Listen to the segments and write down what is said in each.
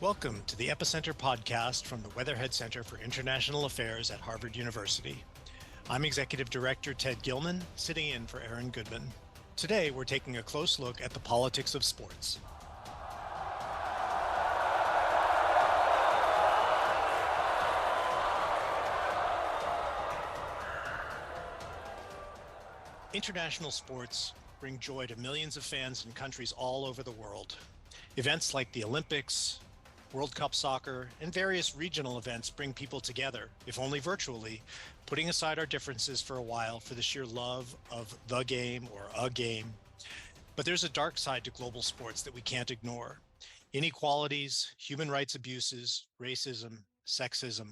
Welcome to the Epicenter podcast from the Weatherhead Center for International Affairs at Harvard University. I'm Executive Director Ted Gilman, sitting in for Aaron Goodman. Today, we're taking a close look at the politics of sports. International sports bring joy to millions of fans in countries all over the world. Events like the Olympics, World Cup soccer, and various regional events bring people together, if only virtually, putting aside our differences for a while for the sheer love of the game or a game. But there's a dark side to global sports that we can't ignore. Inequalities, human rights abuses, racism, sexism.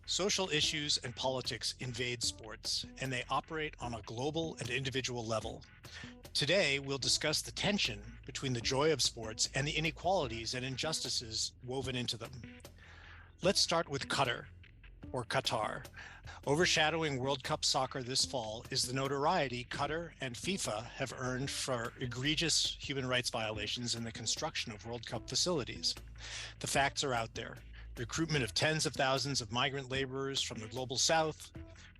Social issues and politics invade sports, and they operate on a global and individual level. Today, we'll discuss the tension between the joy of sports and the inequalities and injustices woven into them. Let's start with Qatar, or Qatar. Overshadowing World Cup soccer this fall is the notoriety Qatar and FIFA have earned for egregious human rights violations in the construction of World Cup facilities. The facts are out there. Recruitment of tens of thousands of migrant laborers from the global south,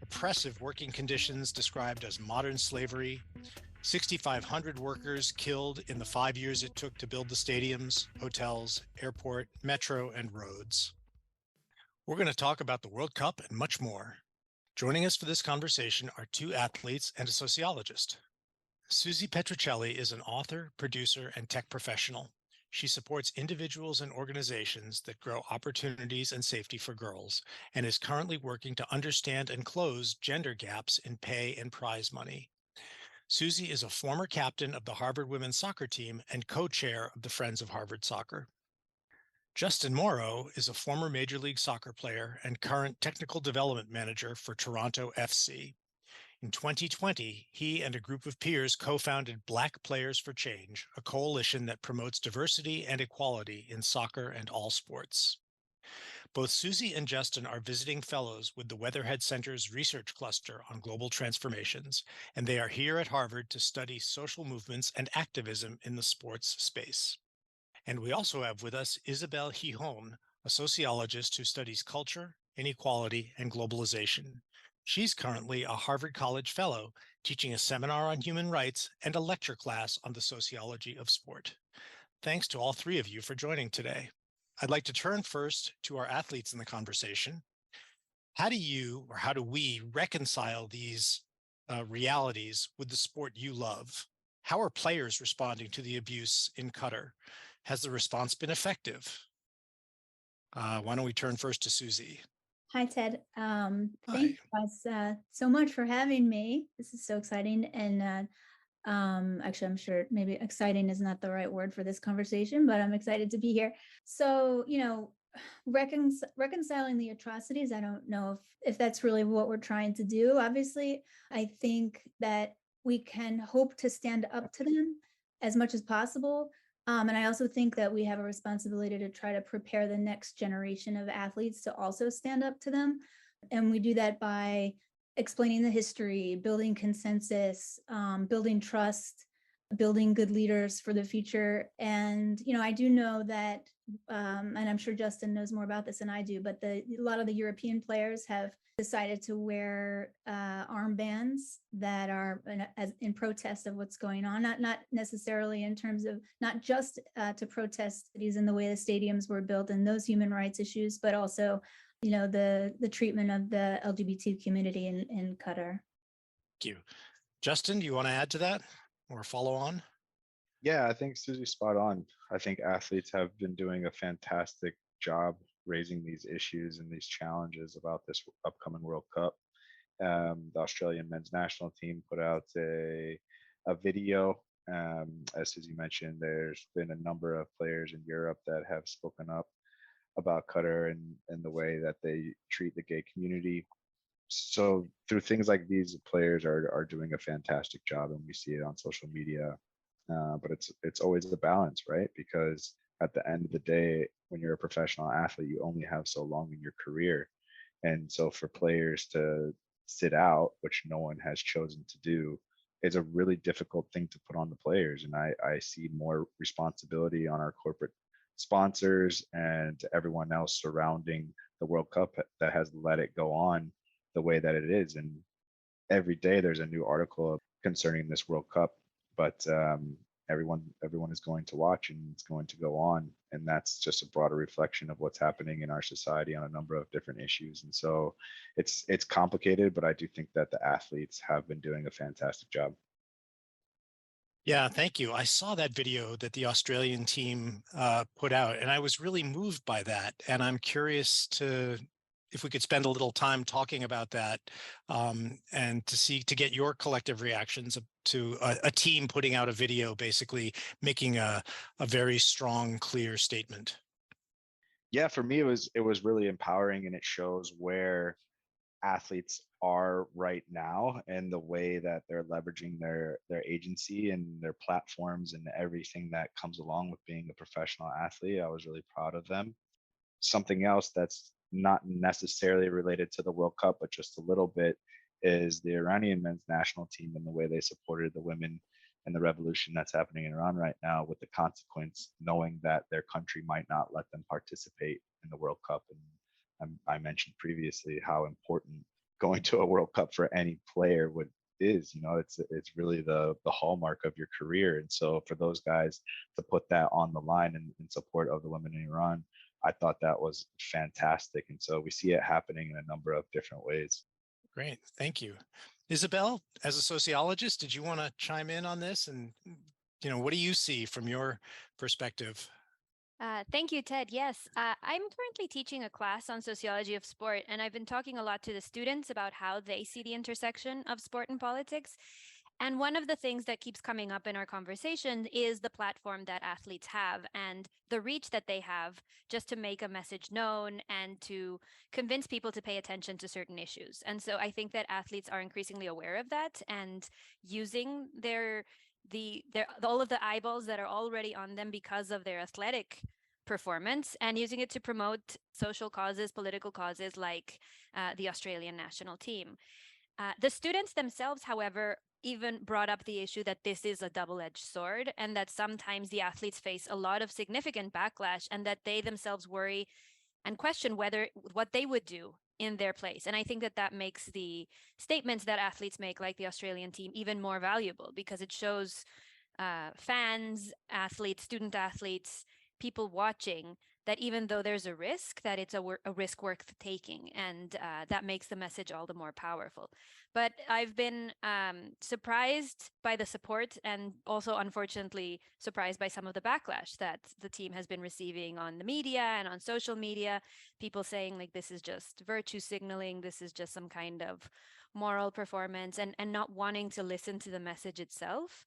oppressive working conditions described as modern slavery, 6,500 workers killed in the 5 years it took to build the stadiums, hotels, airport, metro, and roads. We're going to talk about the World Cup and much more. Joining us for this conversation are two athletes and a sociologist. Susie Petruccelli is an author, producer, and tech professional. She supports individuals and organizations that grow opportunities and safety for girls, and is currently working to understand and close gender gaps in pay and prize money. Susie is a former captain of the Harvard women's soccer team and co-chair of the Friends of Harvard Soccer. Justin Morrow is a former Major League Soccer player and current technical development manager for Toronto FC. In 2020, he and a group of peers co-founded Black Players for Change, a coalition that promotes diversity and equality in soccer and all sports. Both Susie and Justin are visiting fellows with the Weatherhead Center's research cluster on global transformations, and they are here at Harvard to study social movements and activism in the sports space. And we also have with us Isabel Jijón, a sociologist who studies culture, inequality, and globalization. She's currently a Harvard College Fellow, teaching a seminar on human rights and a lecture class on the sociology of sport. Thanks to all three of you for joining today. I'd like to turn first to our athletes in the conversation. How do we reconcile these realities with the sport you love? How are players responding to the abuse in Qatar? Has the response been effective? Why don't we turn first to Susie? Hi, Ted. Thank Hi. you guys so much for having me. This is so exciting. And actually, I'm sure maybe exciting is not the right word for this conversation, but I'm excited to be here. So, reconciling the atrocities, I don't know if that's really what we're trying to do. Obviously, I think that we can hope to stand up to them as much as possible. And I also think that we have a responsibility to try to prepare the next generation of athletes to also stand up to them. And we do that by explaining the history, building consensus, building trust, building good leaders for the future. And, I do know that, and I'm sure Justin knows more about this than I do, but a lot of the European players have decided to wear armbands that are in protest of what's going on, not necessarily in terms of not just to protest cities and the way the stadiums were built and those human rights issues, but also the treatment of the LGBT community in Qatar. Thank you. Justin, do you want to add to that or follow on? Yeah, I think Susie's spot on. I think athletes have been doing a fantastic job raising these issues and these challenges about this upcoming World Cup. The Australian men's national team put out a video. As Susie mentioned, there's been a number of players in Europe that have spoken up about Qatar and the way that they treat the gay community. So through things like these, players are doing a fantastic job, and we see it on social media. But it's always a balance, right? Because at the end of the day, when you're a professional athlete, you only have so long in your career. And so for players to sit out, which no one has chosen to do, is a really difficult thing to put on the players. And I see more responsibility on our corporate sponsors and everyone else surrounding the World Cup that has let it go on the way that it is. And every day there's a new article concerning this World Cup, but everyone is going to watch and it's going to go on, and that's just a broader reflection of what's happening in our society on a number of different issues. And so it's complicated, but I do think that the athletes have been doing a fantastic job. Yeah, thank you. I saw that video that the Australian team put out, and I was really moved by that. And I'm curious to if we could spend a little time talking about that, and to get your collective reactions to a team putting out a video, basically making a very strong, clear statement. Yeah, for me it was really empowering, and it shows where athletes are right now and the way that they're leveraging their agency and their platforms and everything that comes along with being a professional athlete. I was really proud of them. Something else that's not necessarily related to the World Cup, but just a little bit, is the Iranian men's national team and the way they supported the women and the revolution that's happening in Iran right now, with the consequence, knowing that their country might not let them participate in the World Cup. And I mentioned previously how important going to a World Cup for any player would is. It's really the hallmark of your career. And so for those guys to put that on the line in support of the women in Iran, I thought that was fantastic. And so we see it happening in a number of different ways. Great, thank you. Isabel, as a sociologist, did you want to chime in on this? And what do you see from your perspective? Thank you, Ted. Yes, I'm currently teaching a class on sociology of sport, and I've been talking a lot to the students about how they see the intersection of sport and politics. And one of the things that keeps coming up in our conversation is the platform that athletes have and the reach that they have just to make a message known and to convince people to pay attention to certain issues. And so I think that athletes are increasingly aware of that and using all of the eyeballs that are already on them because of their athletic performance and using it to promote social causes, political causes like the Australian national team. The students themselves, however, even brought up the issue that this is a double-edged sword and that sometimes the athletes face a lot of significant backlash and that they themselves worry and question what they would do in their place. And I think that makes the statements that athletes make, like the Australian team, even more valuable because it shows fans, athletes, student athletes, people watching that even though there's a risk, that it's a risk worth taking. And that makes the message all the more powerful. But I've been surprised by the support and also, unfortunately, surprised by some of the backlash that the team has been receiving on the media and on social media. People saying like, this is just virtue signaling, this is just some kind of moral performance and not wanting to listen to the message itself.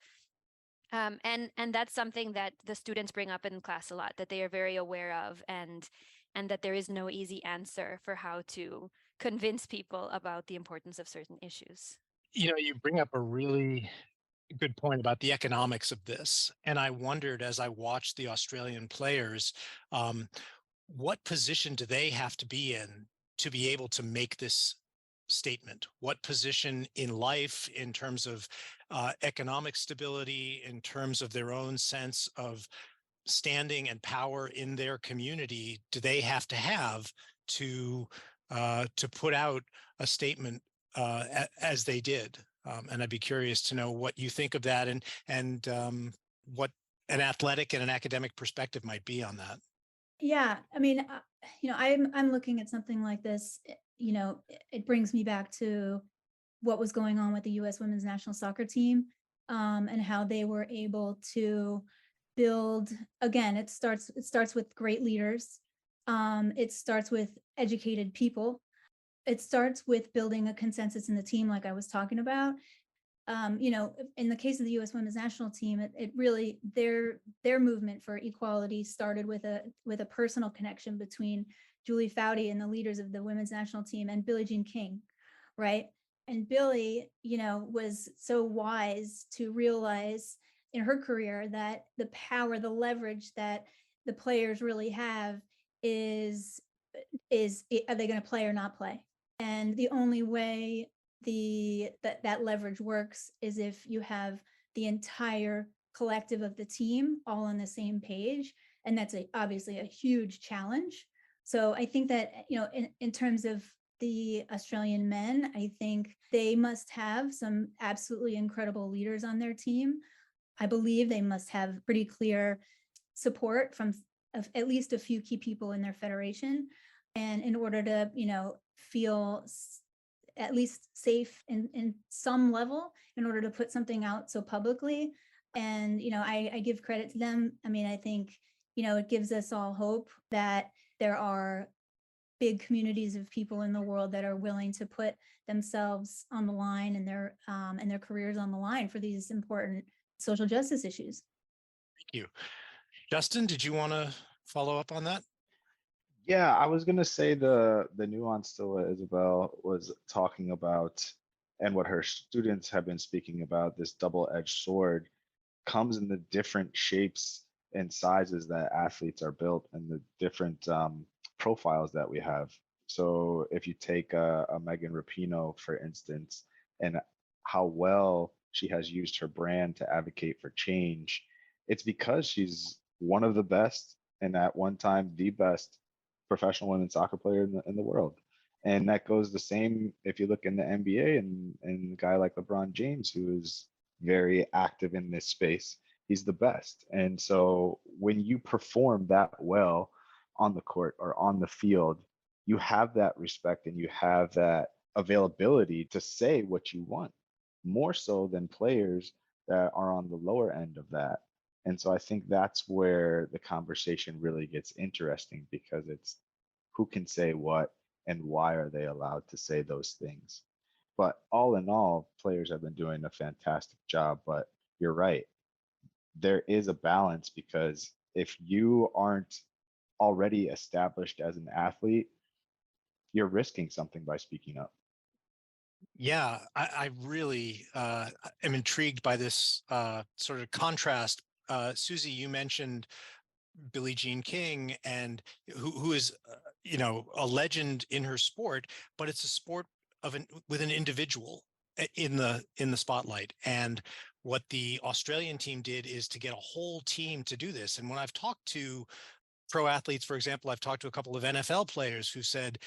And that's something that the students bring up in class a lot, that they are very aware of and that there is no easy answer for how to convince people about the importance of certain issues. You bring up a really good point about the economics of this. And I wondered as I watched the Australian players, what position do they have to be in to be able to make this statement? What position in life, in terms of economic stability, in terms of their own sense of standing and power in their community, do they have to put out a statement as they did? And I'd be curious to know what you think of that and what an athletic and an academic perspective might be on that. Yeah, I mean, I'm looking at something like this. It brings me back to what was going on with the U.S. women's national soccer team, and how they were able to build. Again, it starts with great leaders. It starts with educated people. It starts with building a consensus in the team, like I was talking about. In the case of the U.S. women's national team, it really their movement for equality started with a personal connection between Julie Foudy and the leaders of the women's national team and Billie Jean King, right? And Billie, was so wise to realize in her career that the power, the leverage that the players really have is are they going to play or not play? And the only way that leverage works is if you have the entire collective of the team all on the same page And that's obviously a huge challenge. So I think that, in terms of the Australian men, I think they must have some absolutely incredible leaders on their team. I believe they must have pretty clear support from at least a few key people in their federation. And in order to, feel at least safe in some level, in order to put something out so publicly. And, I give credit to them. I mean, I think, it gives us all hope that there are big communities of people in the world that are willing to put themselves on the line and their careers on the line for these important social justice issues. Thank you. Justin, did you want to follow up on that? Yeah, I was gonna say the nuance to what Isabel was talking about and what her students have been speaking about, this double-edged sword comes in the different shapes and sizes that athletes are built and the different profiles that we have. So if you take a Megan Rapinoe, for instance, and how well she has used her brand to advocate for change, it's because she's one of the best and at one time the best professional women's soccer player in the world. And that goes the same if you look in the NBA and a guy like LeBron James, who is very active in this space. He's the best. And so when you perform that well on the court or on the field, you have that respect and you have that availability to say what you want, more so than players that are on the lower end of that. And so I think that's where the conversation really gets interesting because it's who can say what and why are they allowed to say those things. But all in all, players have been doing a fantastic job. But you're right, there is a balance because if you aren't already established as an athlete, you're risking something by speaking up. Yeah, I really am intrigued by this sort of contrast. Susie, you mentioned Billie Jean King, and who is a legend in her sport, but it's a sport with an individual in the spotlight. And what the Australian team did is to get a whole team to do this. And when I've talked to pro athletes, for example, I've talked to a couple of NFL players who said,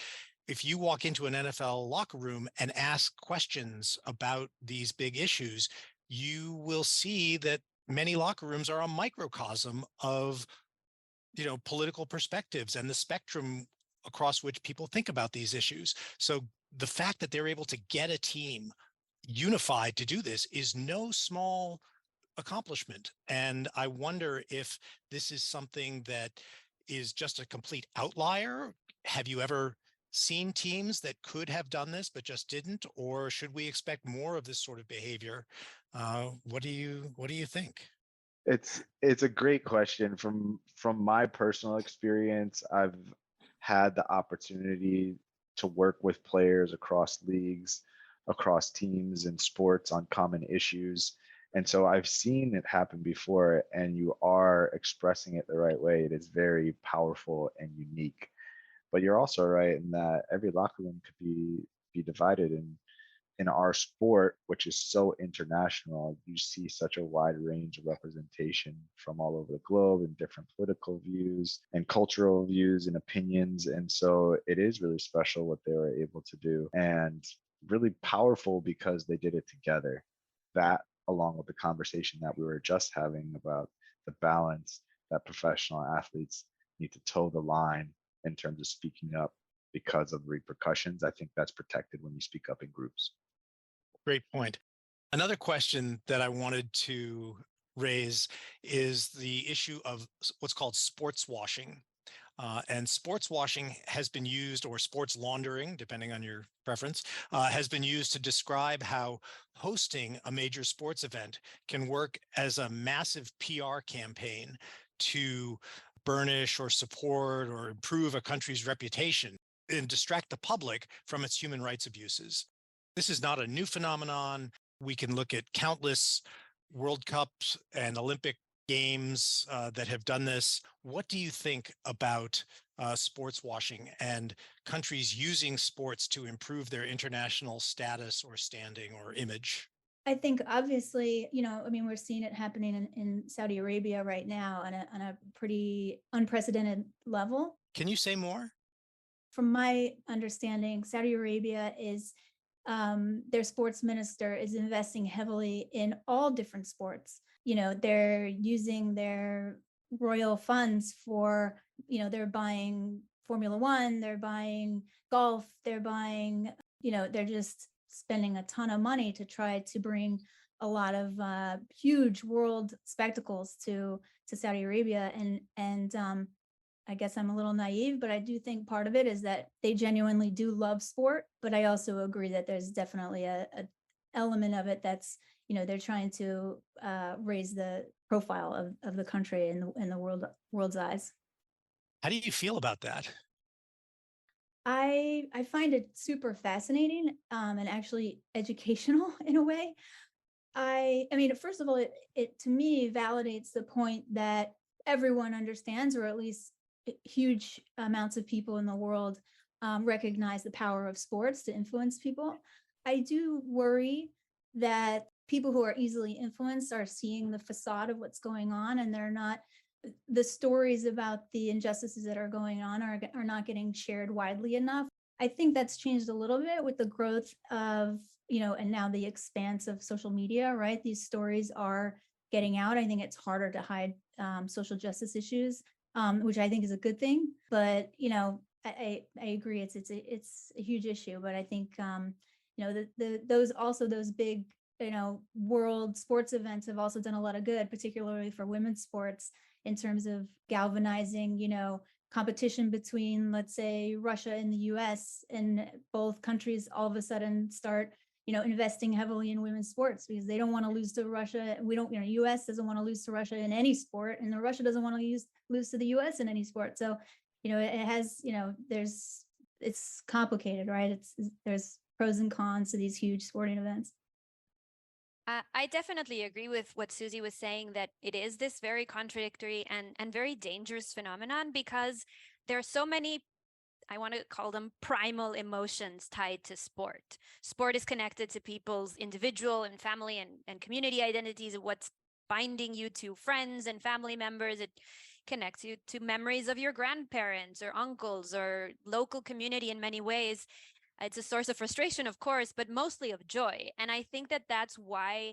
if you walk into an NFL locker room and ask questions about these big issues, you will see that many locker rooms are a microcosm of political perspectives and the spectrum across which people think about these issues. So the fact that they're able to get a team unified to do this is no small accomplishment. And I wonder if this is something that is just a complete outlier. Have you ever seen teams that could have done this but just didn't, or should we expect more of this sort of behavior? What do you think? It's a great question. From my personal experience, I've had the opportunity to work with players across leagues, across teams and sports on common issues. And so I've seen it happen before, and you are expressing it the right way. It is very powerful and unique. But you're also right in that every locker room could be divided. And in our sport, which is so international, you see such a wide range of representation from all over the globe and different political views and cultural views and opinions. And so it is really special what they were able to do and really powerful because they did it together. That, along with the conversation that we were just having about the balance that professional athletes need to toe the line in terms of speaking up because of repercussions, I think that's protected when you speak up in groups. Great point. Another question that I wanted to raise is the issue of what's called sports washing. And sports washing has been used, or sports laundering, depending on your preference, has been used to describe how hosting a major sports event can work as a massive PR campaign to burnish or support or improve a country's reputation and distract the public from its human rights abuses. This is not a new phenomenon. We can look at countless World Cups and Olympic games that have done this. What do you think about sports washing and countries using sports to improve their international status or standing or image? I think obviously, I mean, we're seeing it happening in Saudi Arabia right now on a pretty unprecedented level. Can you say more? From my understanding, Saudi Arabia is their sports minister is investing heavily in all different sports. They're using their royal funds for, they're buying Formula One, they're buying golf, they're buying, they're just spending a ton of money to try to bring a lot of huge world spectacles to Saudi Arabia. And I guess I'm a little naive, but I do think part of it is that they genuinely do love sport. But I also agree that there's definitely a element of it that's, they're trying to raise the profile of the country in the world's eyes. How do you feel about that? I find it super fascinating and actually educational in a way. I mean, first of all, it to me validates the point that everyone understands, or at least huge amounts of people in the world recognize the power of sports to influence people. I do worry that people who are easily influenced are seeing the facade of what's going on, and they're not, the stories about the injustices that are going on are not getting shared widely enough. I think that's changed a little bit with the growth of, and now the expanse of social media, right? These stories are getting out. I think it's harder to hide social justice issues, which I think is a good thing. But, I agree. It's a huge issue, but I think, those big, world sports events have also done a lot of good, particularly for women's sports, in terms of galvanizing, competition between, let's say, Russia and the US, and both countries all of a sudden start, investing heavily in women's sports because they don't want to lose to Russia. We don't, US doesn't want to lose to Russia in any sport, and the Russia doesn't want to lose to the US in any sport. So, it has, it's complicated, right? There's pros and cons to these huge sporting events. I definitely agree with what Susie was saying, that it is this very contradictory and very dangerous phenomenon, because there are so many, I want to call them primal emotions tied to sport. Sport is connected to people's individual and family and community identities, and what's binding you to friends and family members. It connects you to memories of your grandparents or uncles or local community in many ways. It's a source of frustration, of course, but mostly of joy. And I think that that's why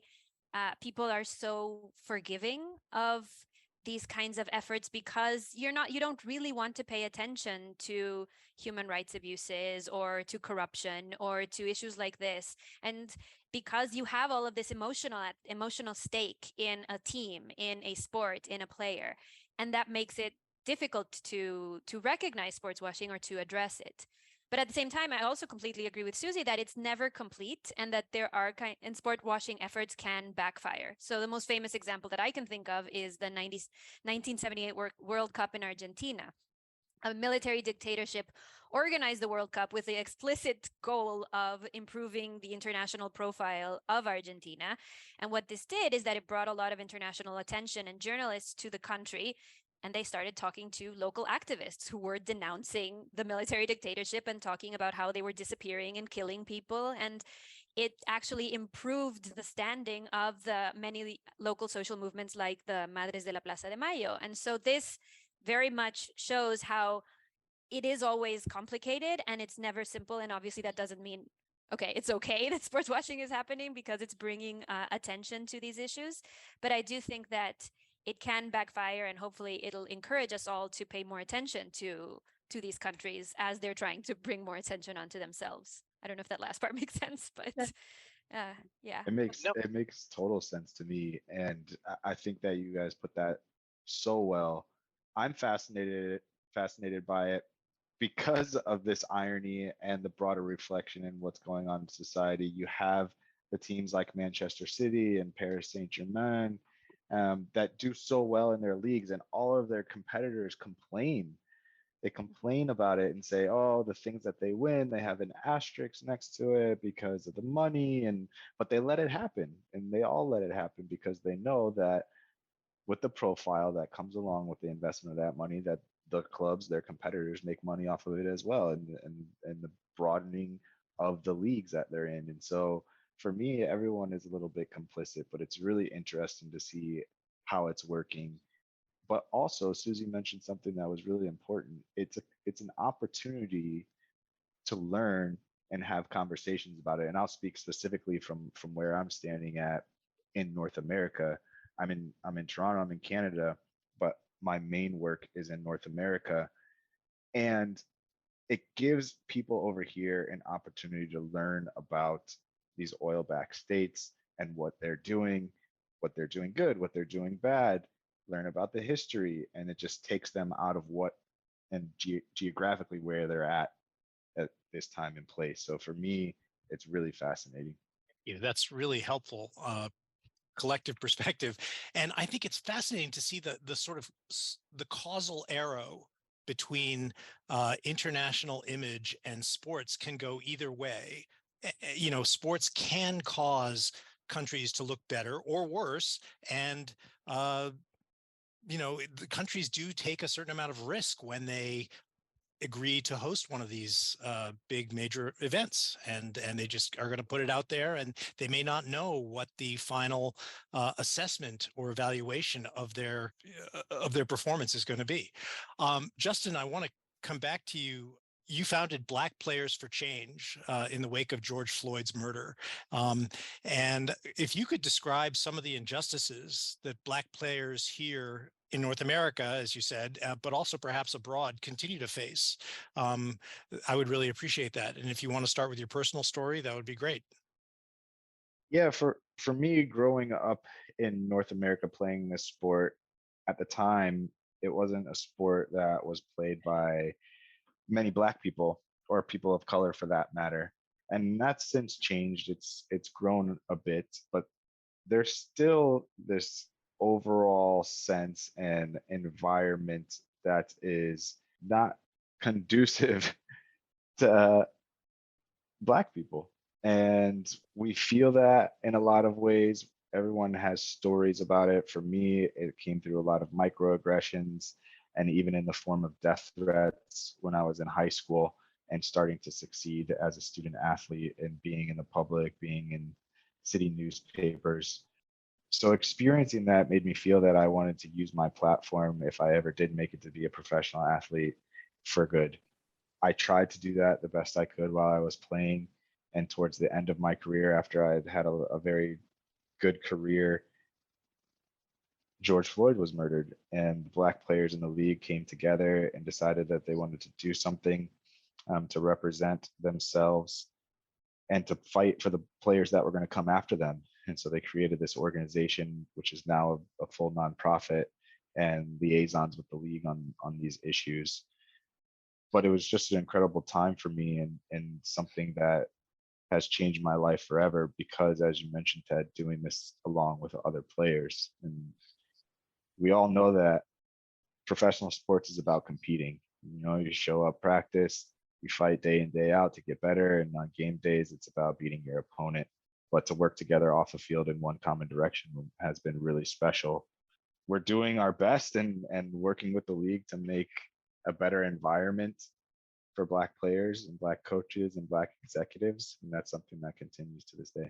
people are so forgiving of these kinds of efforts, because you don't really want to pay attention to human rights abuses or to corruption or to issues like this. And because you have all of this emotional stake in a team, in a sport, in a player, and that makes it difficult to recognize sports washing or to address it. But at the same time, I also completely agree with Susie that it's never complete, and that there are and sport washing efforts can backfire. So the most famous example that I can think of is the 1978 World Cup in Argentina. A military dictatorship organized the World Cup with the explicit goal of improving the international profile of Argentina. And what this did is that it brought a lot of international attention and journalists to the country. And they started talking to local activists who were denouncing the military dictatorship and talking about how they were disappearing and killing people. And it actually improved the standing of the many local social movements like the Madres de la Plaza de Mayo. And so this very much shows how it is always complicated and it's never simple. And obviously that doesn't mean, okay, it's okay that sports washing is happening because it's bringing attention to these issues. But I do think that it can backfire, and hopefully it'll encourage us all to pay more attention to these countries as they're trying to bring more attention onto themselves. I don't know if that last part makes sense, but yeah. It makes total sense to me, and I think that you guys put that so well. I'm fascinated by it because of this irony and the broader reflection in what's going on in society. You have the teams like Manchester City and Paris Saint-Germain that do so well in their leagues, and all of their competitors complain. They complain about it and say, oh, the things that they win, they have an asterisk next to it because of the money, but they let it happen, and they all let it happen because they know that with the profile that comes along with the investment of that money, that the clubs, their competitors, make money off of it as well, and the broadening of the leagues that they're in. And so for me, everyone is a little bit complicit, but it's really interesting to see how it's working. But also, Susie mentioned something that was really important. It's an opportunity to learn and have conversations about it. And I'll speak specifically from where I'm standing at in North America. I'm in Toronto, I'm in Canada, but my main work is in North America. And it gives people over here an opportunity to learn about these oil backed states and what they're doing good, what they're doing bad, learn about the history, and it just takes them out of what and geographically where they're at this time and place. So for me, it's really fascinating. That's really helpful. Collective perspective, and I think it's fascinating to see the sort of the causal arrow between international image and sports can go either way. Sports can cause countries to look better or worse, and the countries do take a certain amount of risk when they agree to host one of these big major events, and they just are going to put it out there, and they may not know what the final assessment or evaluation of their performance is going to be. Justin, I want to come back to you. You founded Black Players for Change in the wake of George Floyd's murder. And if you could describe some of the injustices that Black players here in North America, as you said, but also perhaps abroad, continue to face, I would really appreciate that. And if you want to start with your personal story, that would be great. Yeah, for me, growing up in North America playing this sport, at the time, it wasn't a sport that was played by many Black people or people of color for that matter. And that's since changed. It's grown a bit, but there's still this overall sense and environment that is not conducive to Black people. And we feel that in a lot of ways. Everyone has stories about it. For me, it came through a lot of microaggressions and even in the form of death threats when I was in high school and starting to succeed as a student athlete and being in the public, being in city newspapers. So experiencing that made me feel that I wanted to use my platform if I ever did make it to be a professional athlete for good. I tried to do that the best I could while I was playing. And towards the end of my career, after I had had a very good career, George Floyd was murdered, and Black players in the league came together and decided that they wanted to do something to represent themselves and to fight for the players that were going to come after them. And so they created this organization, which is now a full nonprofit and liaisons with the league on these issues. But it was just an incredible time for me and something that has changed my life forever because, as you mentioned, Ted, doing this along with other players. And we all know that professional sports is about competing. You show up, practice, you fight day in, day out to get better. And on game days, it's about beating your opponent. But to work together off the field in one common direction has been really special. We're doing our best and working with the league to make a better environment for Black players and Black coaches and Black executives. And that's something that continues to this day.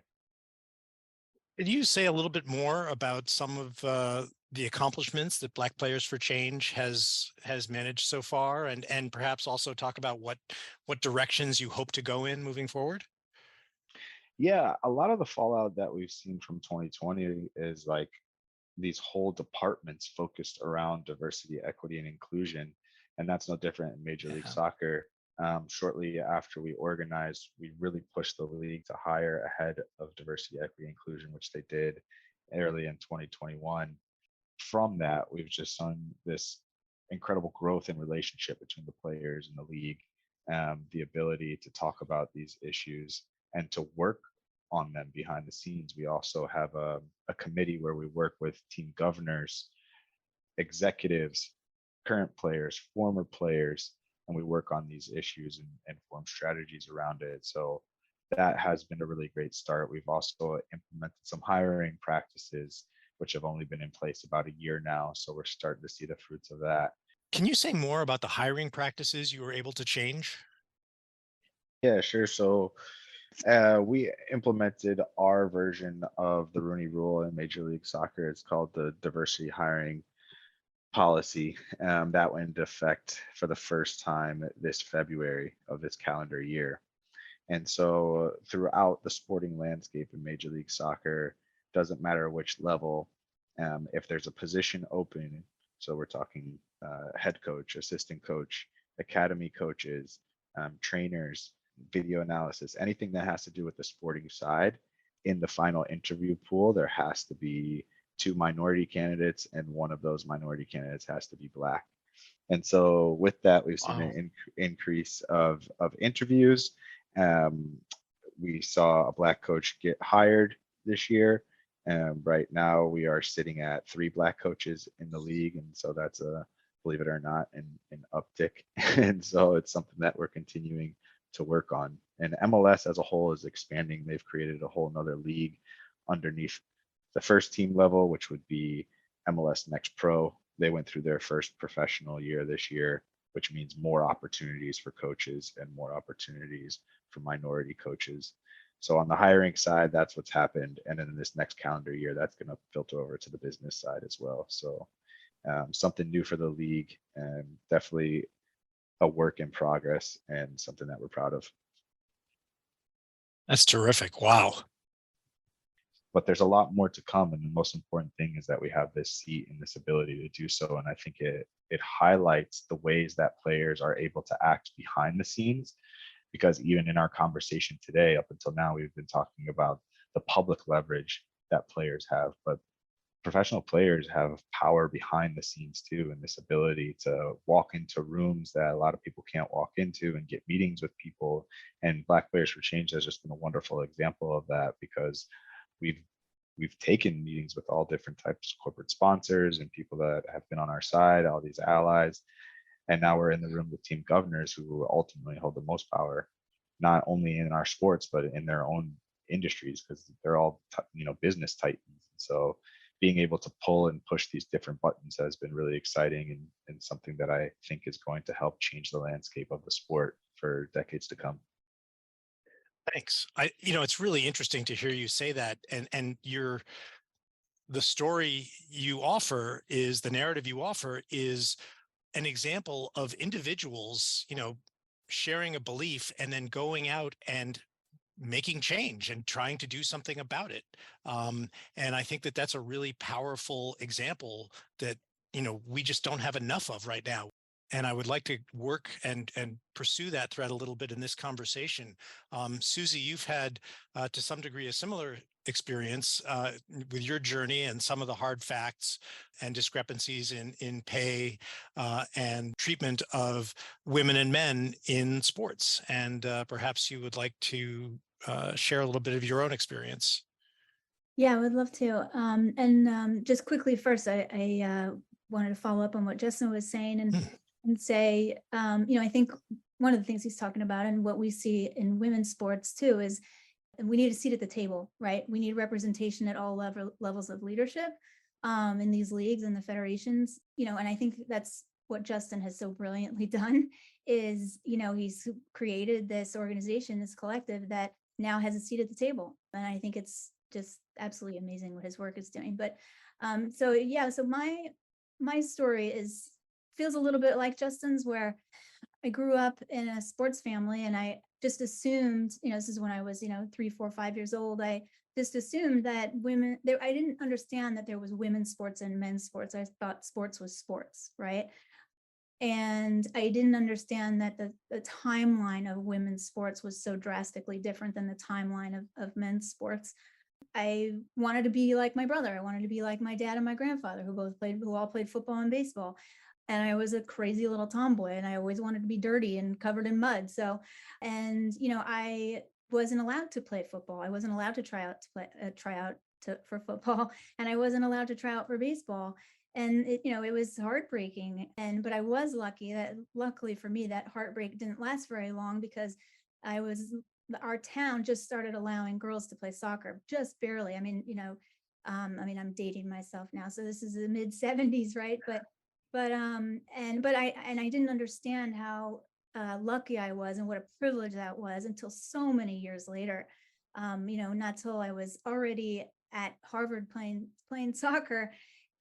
Could you say a little bit more about some of the accomplishments that Black Players for Change has managed so far, and perhaps also talk about what directions you hope to go in moving forward? Yeah, a lot of the fallout that we've seen from 2020 is like these whole departments focused around diversity, equity, and inclusion. And that's no different in Major League Yeah. Soccer. Shortly after we organized, we really pushed the league to hire a head of diversity, equity, inclusion, which they did early in 2021. From that, we've just seen this incredible growth in relationship between the players and the league, the ability to talk about these issues and to work on them behind the scenes. We also have a committee where we work with team governors, executives, current players, former players, and we work on these issues and form strategies around it. So that has been a really great start. We've also implemented some hiring practices, which have only been in place about a year now. So we're starting to see the fruits of that. Can you say more about the hiring practices you were able to change? Yeah, sure. So We implemented our version of the Rooney Rule in Major League Soccer. It's called the diversity hiring policy. That went into effect for the first time this February of this calendar year. And so throughout the sporting landscape in Major League Soccer, doesn't matter which level, if there's a position open, so we're talking head coach, assistant coach, academy coaches, trainers, video analysis, anything that has to do with the sporting side, in the final interview pool, there has to be two minority candidates, and one of those minority candidates has to be Black. And so with that, we've seen Wow. an increase of interviews. Um, we saw a Black coach get hired this year. Right now, we are sitting at 3 Black coaches in the league, and so that's a, believe it or not, an uptick. And so it's something that we're continuing to work on. And MLS as a whole is expanding. They've created a whole nother league underneath the first team level, which would be MLS Next Pro. They went through their first professional year this year, which means more opportunities for coaches and more opportunities for minority coaches. So on the hiring side, that's what's happened. And then in this next calendar year, that's going to filter over to the business side as well. So something new for the league, and definitely a work in progress and something that we're proud of. That's terrific. Wow. But there's a lot more to come, and the most important thing is that we have this seat and this ability to do so. And I think it highlights the ways that players are able to act behind the scenes, because even in our conversation today, up until now, we've been talking about the public leverage that players have, but professional players have power behind the scenes too, and this ability to walk into rooms that a lot of people can't walk into and get meetings with people. And Black Players for Change has just been a wonderful example of that, because we've taken meetings with all different types of corporate sponsors and people that have been on our side, all these allies, and now we're in the room with team governors who ultimately hold the most power, not only in our sports but in their own industries, because they're all business titans. So being able to pull and push these different buttons has been really exciting, and something that I think is going to help change the landscape of the sport for decades to come. Thanks. It's really interesting to hear you say that, and the story you offer is the narrative you offer is an example of individuals, sharing a belief and then going out and making change and trying to do something about it. And I think that that's a really powerful example that, we just don't have enough of right now. And I would like to work and pursue that thread a little bit in this conversation. Susie, you've had, to some degree, a similar experience with your journey and some of the hard facts and discrepancies in pay and treatment of women and men in sports. And perhaps you would like to share a little bit of your own experience. Yeah, I would love to. Just quickly first, I wanted to follow up on what Justin was saying and say, I think one of the things he's talking about and what we see in women's sports too is we need a seat at the table, right? We need representation at all levels of leadership in these leagues and the federations, and I think that's what Justin has so brilliantly done is, he's created this organization, this collective that now has a seat at the table. And I think it's just absolutely amazing what his work is doing. But so my story feels a little bit like Justin's, where I grew up in a sports family and I just assumed, this is when I was, 3, 4, 5 years old. I just assumed that women there, I didn't understand that there was women's sports and men's sports. I thought sports was sports, right? And I didn't understand that the timeline of women's sports was so drastically different than the timeline of men's sports. I wanted to be like my brother. I wanted to be like my dad and my grandfather, who all played football and baseball. And I was a crazy little tomboy, and I always wanted to be dirty and covered in mud. So, I wasn't allowed to play football. I wasn't allowed to try out for football, and I wasn't allowed to try out for baseball. And it was heartbreaking. But I was luckily for me, that heartbreak didn't last very long, because our town just started allowing girls to play soccer, just barely. I'm dating myself now, so this is the mid 70s, right? But I didn't understand how lucky I was and what a privilege that was until so many years later. Not till I was already at Harvard playing soccer,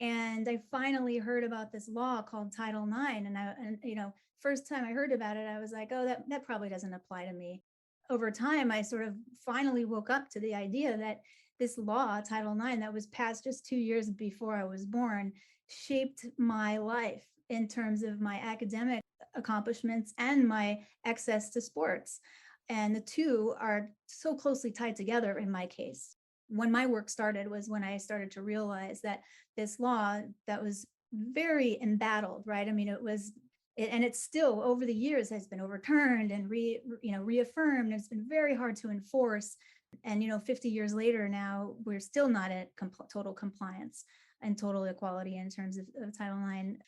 and I finally heard about this law called Title IX. And first time I heard about it, I was like, oh, that probably doesn't apply to me. Over time, I sort of finally woke up to the idea that this law, Title IX, that was passed just 2 years before I was born, shaped my life in terms of my academic accomplishments and my access to sports. And the two are so closely tied together in my case. When my work started was when I started to realize that this law that was very embattled, right? I mean, and it's still over the years has been overturned and reaffirmed. It's been very hard to enforce. And 50 years later now, we're still not at total compliance and total equality in terms of Title IX.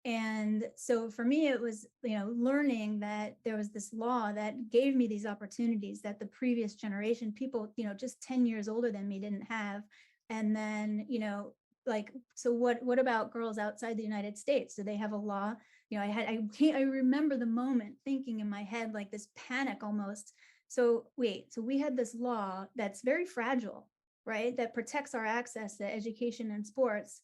And so for me, it was, learning that there was this law that gave me these opportunities that the previous generation, people, just 10 years older than me, didn't have. And then, so what about girls outside the United States? Do they have a law? I remember the moment thinking in my head, like this panic almost. So we had this law that's very fragile, right? That protects our access to education and sports.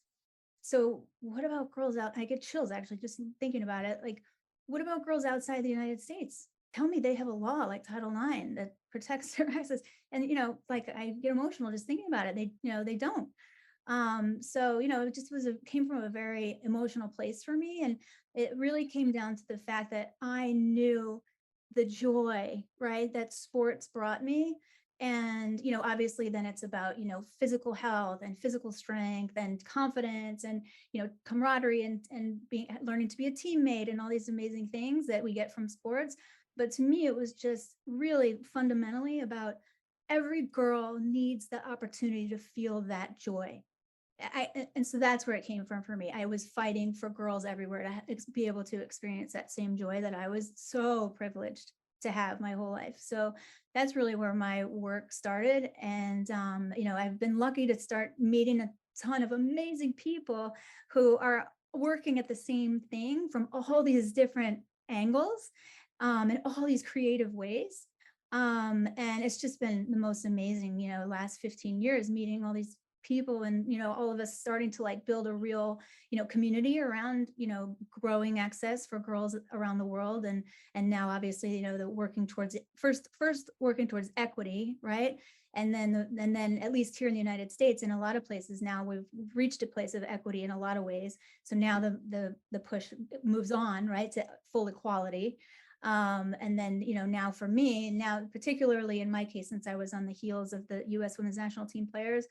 So what about girls out? I get chills actually just thinking about it. Like, what about girls outside the United States? Tell me they have a law like Title IX that protects their access. And, I get emotional just thinking about it. They don't. So, it just came from a very emotional place for me. And it really came down to the fact that I knew the joy, right, that sports brought me. And, obviously then it's about, physical health and physical strength and confidence and, camaraderie and learning to be a teammate and all these amazing things that we get from sports. But to me, it was just really fundamentally about every girl needs the opportunity to feel that joy. And so that's where it came from for me. I was fighting for girls everywhere to be able to experience that same joy that I was so privileged to have my whole life. So that's really where my work started. And, I've been lucky to start meeting a ton of amazing people who are working at the same thing from all these different angles, and all these creative ways. And it's just been the most amazing, last 15 years, meeting all these people and, all of us starting to build a real, community around, growing access for girls around the world. And now obviously, the working towards it, first working towards equity, right? And then at least here in the United States, in a lot of places now we've reached a place of equity in a lot of ways. So now the push moves on, right, to full equality. And then, now for me, now particularly in my case, since I was on the heels of the US women's national team players,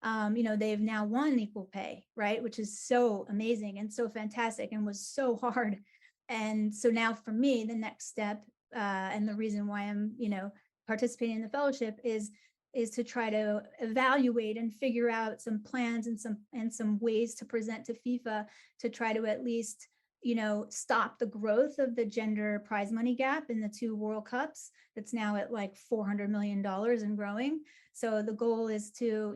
they've now won equal pay, right? Which is so amazing and so fantastic and was so hard. And so now for me, the next step, and the reason why I'm, participating in the fellowship is to try to evaluate and figure out some plans and some ways to present to FIFA to try to at least, stop the growth of the gender prize money gap in the two World Cups. That's now at like $400 million and growing. So the goal is to,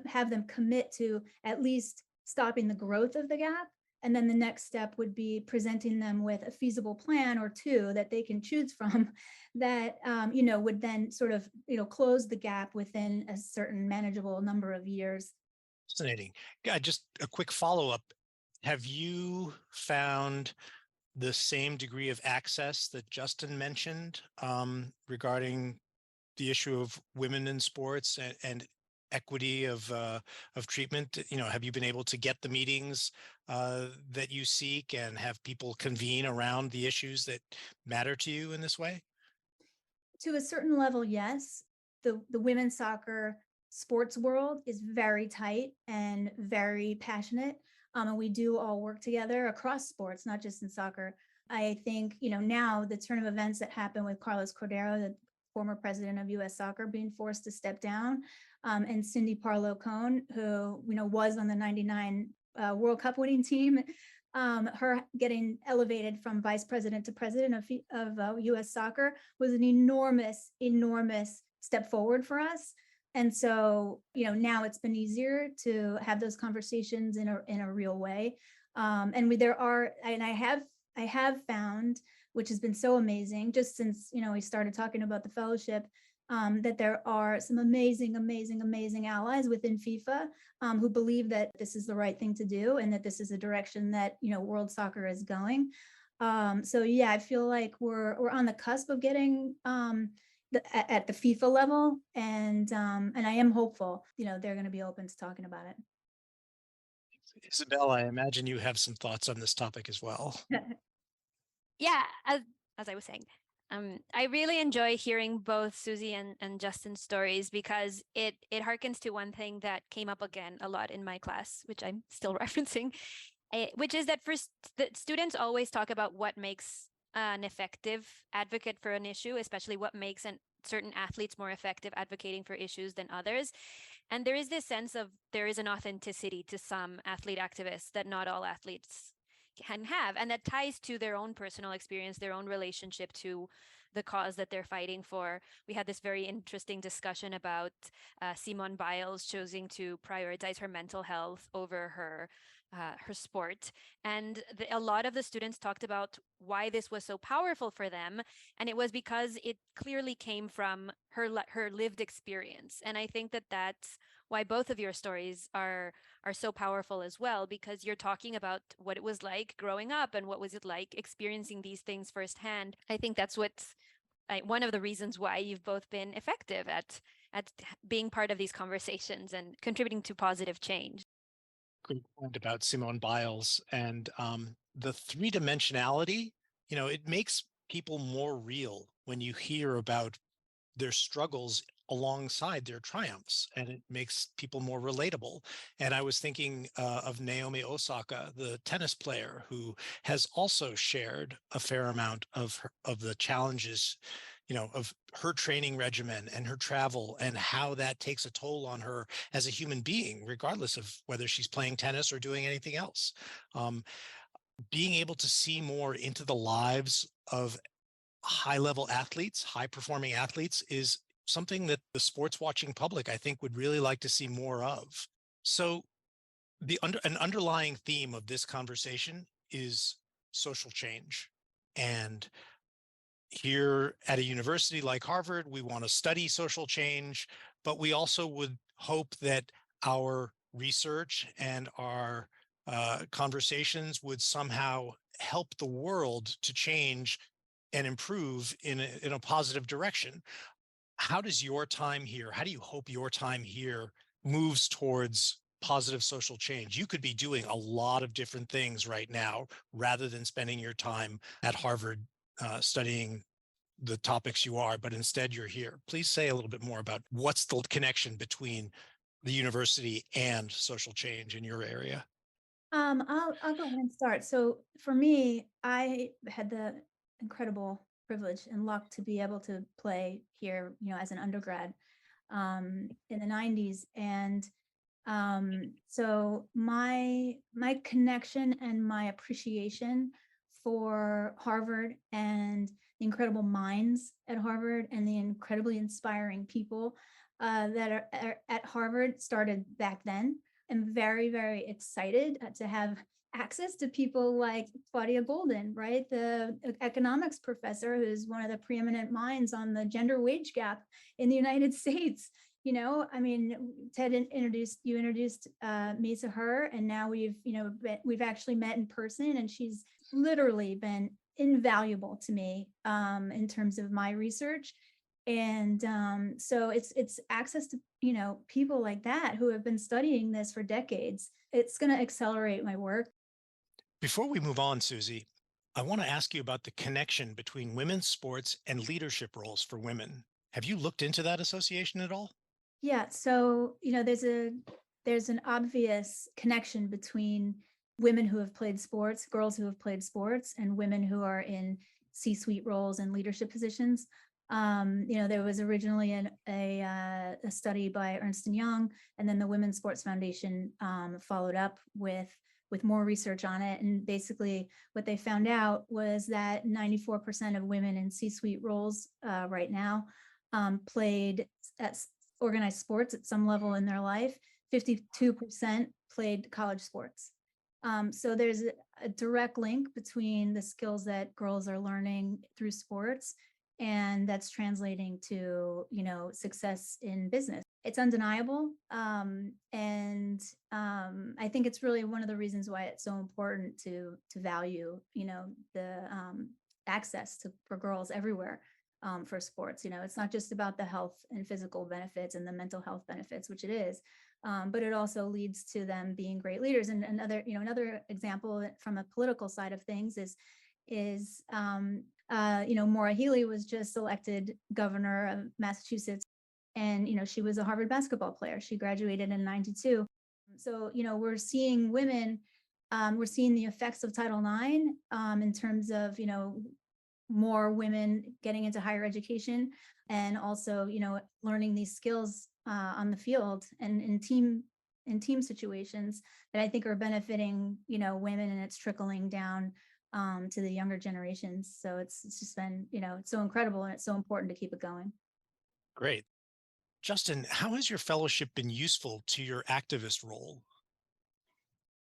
have them commit to at least stopping the growth of the gap. And then the next step would be presenting them with a feasible plan or two that they can choose from that, would then sort of, close the gap within a certain manageable number of years. Fascinating. Just a quick follow-up. Have you found the same degree of access that Justin mentioned regarding the issue of women in sports and equity of treatment? Have you been able to get the meetings that you seek and have people convene around the issues that matter to you in this way? To a certain level, yes. The women's soccer sports world is very tight and very passionate. And we do all work together across sports, not just in soccer. I think, now the turn of events that happened with Carlos Cordero, the former president of US Soccer, being forced to step down, and Cindy Parlow-Cone, who, was on the 99 World Cup winning team, her getting elevated from vice president to president of US Soccer was an enormous step forward for us. And so, now it's been easier to have those conversations in a real way. And I have found which has been so amazing just since, we started talking about the fellowship, that there are some amazing, amazing, amazing allies within FIFA who believe that this is the right thing to do and that this is a direction that, world soccer is going. So yeah, I feel like we're on the cusp of getting at the FIFA level, and I am hopeful, they're going to be open to talking about it. Isabel, I imagine you have some thoughts on this topic as well. Yeah, as I was saying, I really enjoy hearing both Susie and Justin's stories because it harkens to one thing that came up again a lot in my class, which I'm still referencing, which is that the students always talk about what makes an effective advocate for an issue, especially what makes certain athletes more effective advocating for issues than others. And there is this sense of there is an authenticity to some athlete activists that not all athletes can have, and that ties to their own personal experience, their own relationship to the cause that they're fighting for. We had this very interesting discussion about Simone Biles choosing to prioritize her mental health over her sport, and a lot of the students talked about why this was so powerful for them, and it was because it clearly came from her lived experience. And I think that that's why both of your stories are so powerful as well, because you're talking about what it was like growing up and what was it like experiencing these things firsthand. I think that's what's one of the reasons why you've both been effective at being part of these conversations and contributing to positive change. Great point about Simone Biles and the three-dimensionality. It makes people more real when you hear about their struggles alongside their triumphs, and it makes people more relatable. And I was thinking of Naomi Osaka, the tennis player, who has also shared a fair amount of the challenges, of her training regimen and her travel, and how that takes a toll on her as a human being, regardless of whether she's playing tennis or doing anything else. Being able to see more into the lives of high-level athletes, high-performing athletes, is something that the sports watching public, I think, would really like to see more of. So an underlying theme of this conversation is social change. And here at a university like Harvard, we want to study social change, but we also would hope that our research and our conversations would somehow help the world to change and improve in a positive direction. How does your time here, how do you hope your time here moves towards positive social change? You could be doing a lot of different things right now rather than spending your time at Harvard studying the topics you are, but instead you're here. Please say a little bit more about what's the connection between the university and social change in your area. I'll go ahead and start. So for me, I had the incredible privilege and luck to be able to play here, as an undergrad in the 90s. And so my connection and my appreciation for Harvard and the incredible minds at Harvard and the incredibly inspiring people that are at Harvard started back then. I'm very, very excited to have access to people like Claudia Golden, right? The economics professor who's one of the preeminent minds on the gender wage gap in the United States. Ted introduced me to her, and now we've actually met in person, and she's literally been invaluable to me in terms of my research. And so it's access to people like that who have been studying this for decades. It's going to accelerate my work. Before we move on, Susie, I want to ask you about the connection between women's sports and leadership roles for women. Have you looked into that association at all? Yeah, so there's an obvious connection between women who have played sports, girls who have played sports, and women who are in C-suite roles and leadership positions. There was originally a study by Ernst & Young, and then the Women's Sports Foundation followed up with more research on it. And basically what they found out was that 94% of women in C-suite roles right now played at organized sports at some level in their life. 52% played college sports. So there's a direct link between the skills that girls are learning through sports, and that's translating to, success in business. It's undeniable. I think it's really one of the reasons why it's so important to value, the access for girls everywhere, for sports. It's not just about the health and physical benefits and the mental health benefits, which it is, but it also leads to them being great leaders. And another example from a political side of things is Maura Healey was just elected governor of Massachusetts, and she was a Harvard basketball player. She graduated in '92. So we're seeing women, we're seeing the effects of Title IX, in terms of more women getting into higher education, and also learning these skills on the field and in team situations that I think are benefiting women, and it's trickling down to the younger generations. So it's just been it's so incredible, and it's so important to keep it going. Great. Justin, how has your fellowship been useful to your activist role?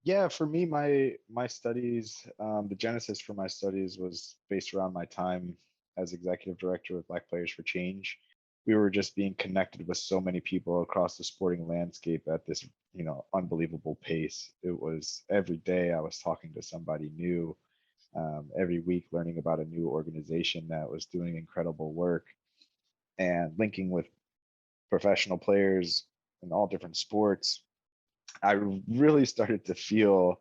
Yeah, for me, my studies, the genesis for my studies was based around my time as executive director with Black Players for Change. We were just being connected with so many people across the sporting landscape at this, unbelievable pace. It was every day I was talking to somebody new, every week learning about a new organization that was doing incredible work and linking with professional players in all different sports. I really started to feel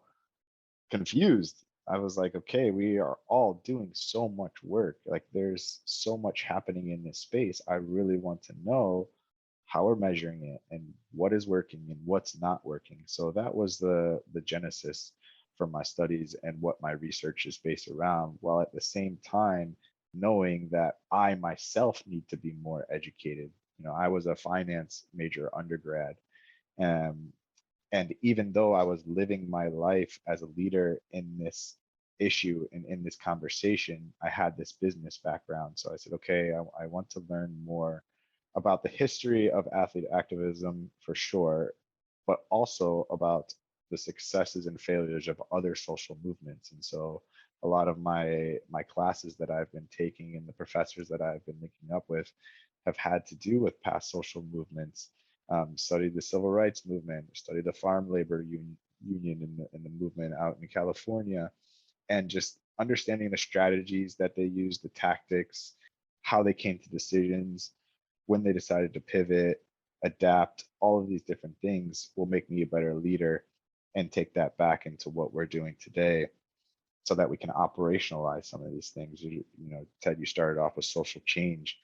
confused. I was like, okay, we are all doing so much work. Like, there's so much happening in this space. I really want to know how we're measuring it and what is working and what's not working. So that was the genesis for my studies and what my research is based around, while at the same time knowing that I myself need to be more educated. I was a finance major undergrad. Um, and even though I was living my life as a leader in this issue and in this conversation, I had this business background. So I said, okay, I want to learn more about the history of athlete activism for sure, but also about the successes and failures of other social movements. And so a lot of my classes that I've been taking and the professors that I've been linking up with have had to do with past social movements. Studied the civil rights movement, studied the farm labor union in the movement out in California, and just understanding the strategies that they used, the tactics, how they came to decisions, when they decided to pivot, adapt, all of these different things will make me a better leader and take that back into what we're doing today so that we can operationalize some of these things. Ted, you started off with social change.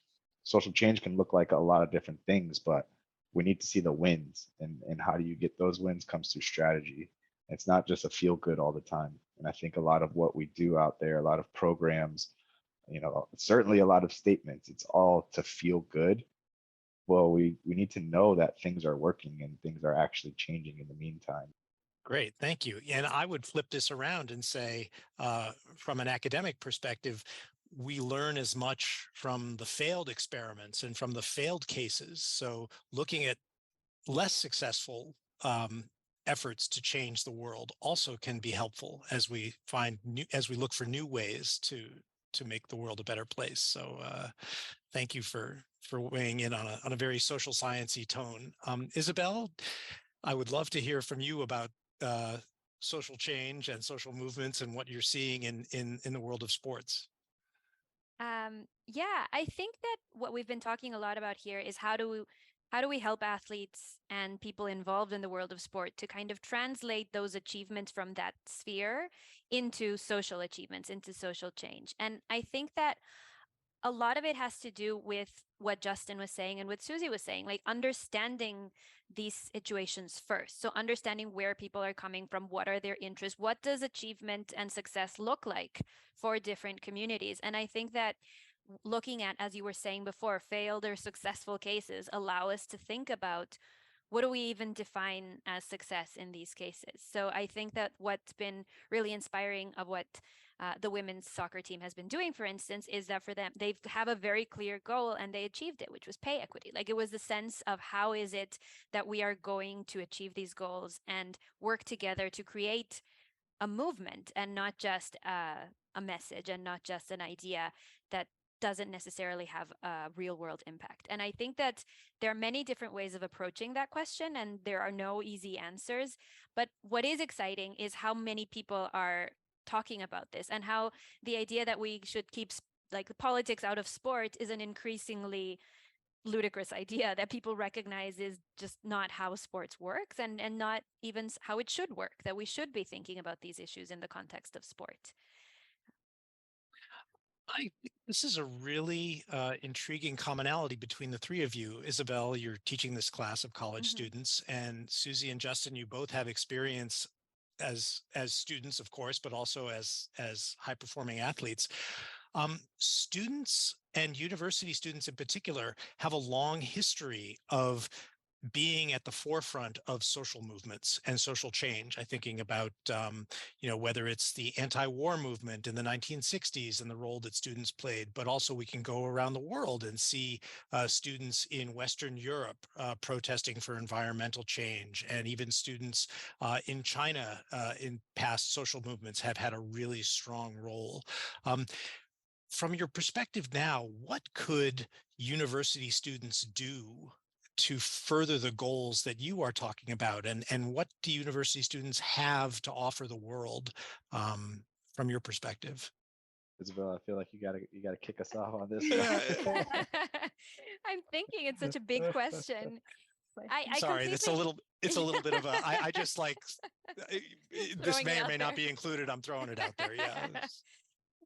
Social change can look like a lot of different things, but we need to see the wins, and how do you get those wins comes through strategy. It's not just a feel good all the time. And I think a lot of what we do out there, a lot of programs, certainly a lot of statements, it's all to feel good. Well, we need to know that things are working and things are actually changing in the meantime. Great, thank you. And I would flip this around and say, from an academic perspective, we learn as much from the failed experiments and from the failed cases. So looking at less successful efforts to change the world also can be helpful as we look for new ways to make the world a better place. So thank you for weighing in on a very social sciencey tone. Isabel, I would love to hear from you about social change and social movements and what you're seeing in the world of sports. Yeah, I think that what we've been talking a lot about here is how do we help athletes and people involved in the world of sport to kind of translate those achievements from that sphere into social achievements, into social change. And I think that a lot of it has to do with what Justin was saying and what Susie was saying, like understanding these situations first. So understanding where people are coming from, what are their interests, what does achievement and success look like for different communities. And I think that looking at, as you were saying before, failed or successful cases allow us to think about what do we even define as success in these cases. So I think that what's been really inspiring of what the women's soccer team has been doing, for instance, is that for them, they have a very clear goal and they achieved it, which was pay equity. Like, it was the sense of how is it that we are going to achieve these goals and work together to create a movement and not just a message and not just an idea that doesn't necessarily have a real world impact. And I think that there are many different ways of approaching that question, and there are no easy answers. But what is exciting is how many people are talking about this, and how the idea that we should keep like politics out of sport is an increasingly ludicrous idea that people recognize is just not how sports works, and not even how it should work, that we should be thinking about these issues in the context of sport. I think this is a really intriguing commonality between the three of you. Isabel, you're teaching this class of college students, and Susie and Justin, you both have experience as students, of course, but also as high-performing athletes. Students and university students in particular have a long history of being at the forefront of social movements and social change. I'm thinking about, whether it's the anti-war movement in the 1960s and the role that students played, but also we can go around the world and see students in Western Europe protesting for environmental change, and even students in China in past social movements have had a really strong role. From your perspective now, what could university students do to further the goals that you are talking about, and what do university students have to offer the world from your perspective? Isabel, I feel like you gotta kick us off on this one. I'm thinking it's such a big question. Sorry, it's a little bit of a, I just like, this may or may not be included. I'm throwing it out there. Yeah.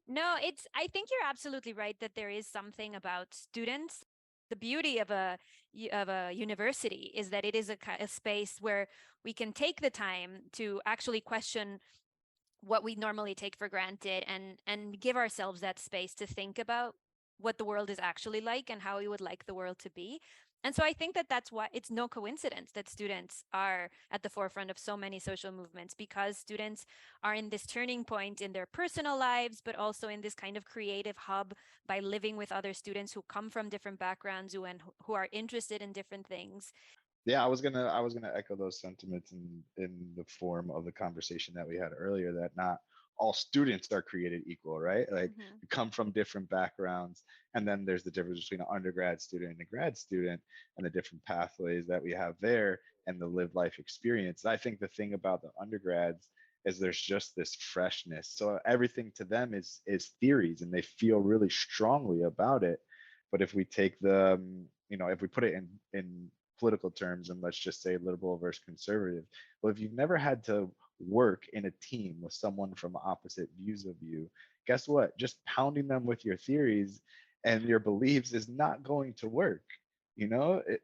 No, I think you're absolutely right that there is something about students. The beauty of a university is that it is a space where we can take the time to actually question what we normally take for granted, and give ourselves that space to think about what the world is actually like and how we would like the world to be. And so I think that that's why it's no coincidence that students are at the forefront of so many social movements, because students are in this turning point in their personal lives, but also in this kind of creative hub by living with other students who come from different backgrounds, who are interested in different things. Yeah, I was gonna echo those sentiments in the form of the conversation that we had earlier, that not all students are created equal, right? Like we come from different backgrounds, and then there's the difference between an undergrad student and a grad student, and the different pathways that we have there, and the lived life experience. I think the thing about the undergrads is there's just this freshness. So everything to them is theories, and they feel really strongly about it. But if we take if we put it in political terms, and let's just say liberal versus conservative, well, if you've never had to work in a team with someone from opposite views of you, guess what? Just pounding them with your theories and your beliefs is not going to work,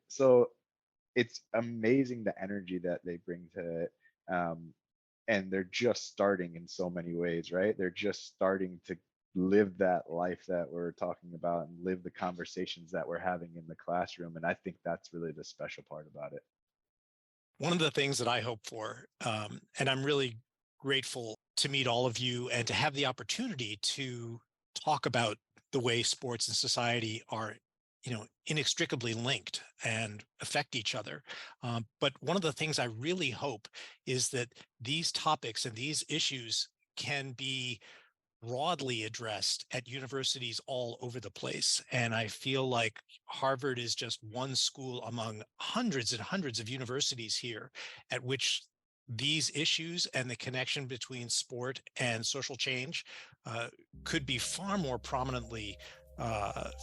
so it's amazing the energy that they bring to it. And they're just starting in so many ways, right? They're just starting to live that life that we're talking about, and live the conversations that we're having in the classroom. And I think that's really the special part about it. One of the things that I hope for, and I'm really grateful to meet all of you and to have the opportunity to talk about the way sports and society are, inextricably linked and affect each other. But one of the things I really hope is that these topics and these issues can be broadly addressed at universities all over the place. And I feel like Harvard is just one school among hundreds and hundreds of universities here at which these issues and the connection between sport and social change could be far more prominently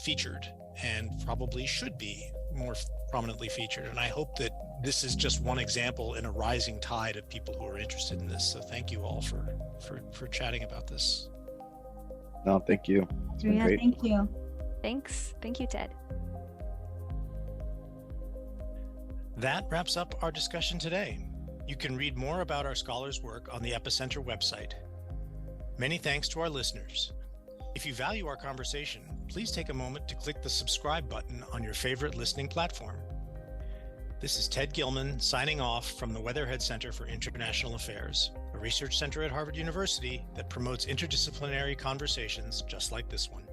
featured, and probably should be more prominently featured. And I hope that this is just one example in a rising tide of people who are interested in this. So thank you all for chatting about this. No, thank you. It's been great. Thank you. Thanks. Thank you, Ted. That wraps up our discussion today. You can read more about our scholars' work on the Epicenter website. Many thanks to our listeners. If you value our conversation, please take a moment to click the subscribe button on your favorite listening platform. This is Ted Gilman signing off from the Weatherhead Center for International Affairs, a research center at Harvard University that promotes interdisciplinary conversations just like this one.